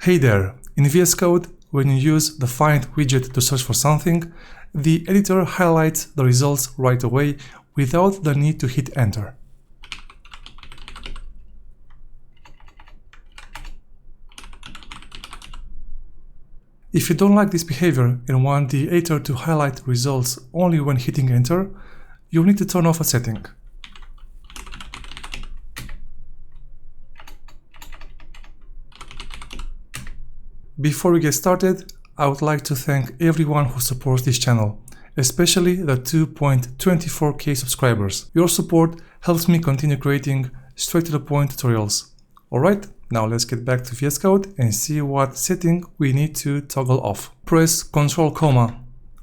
Hey there! In VS Code, when you use the Find widget to search for something, the editor highlights the results right away without the need to hit enter. If you don't like this behavior and want the editor to highlight results only when hitting enter, you'll need to turn off a setting. Before we get started, I would like to thank everyone who supports this channel, especially the 2.24k subscribers. Your support helps me continue creating straight-to-the-point tutorials. Alright, now let's get back to VS Code and see what setting we need to toggle off. Press Ctrl,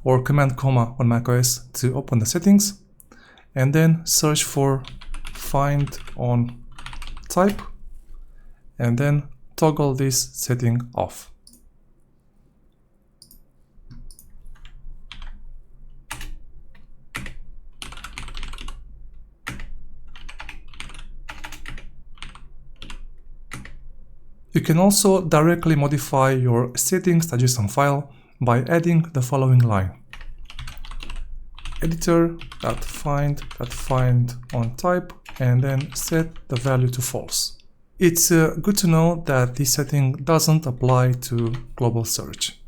or Command, on macOS to open the settings, and then search for Find on Type, and then toggle this setting off. You can also directly modify your settings.json file by adding the following line: editor.find on type, and then set the value to false. It's good to know that this setting doesn't apply to global search.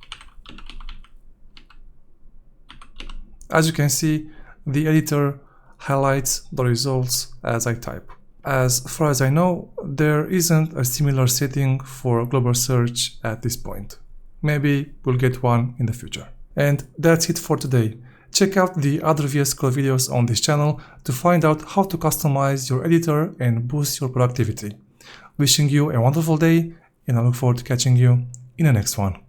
As you can see, the editor highlights the results as I type. As far as I know, there isn't a similar setting for global search at this point. Maybe we'll get one in the future. And that's it for today. Check out the other VS Code videos on this channel to find out how to customize your editor and boost your productivity. Wishing you a wonderful day, and I look forward to catching you in the next one.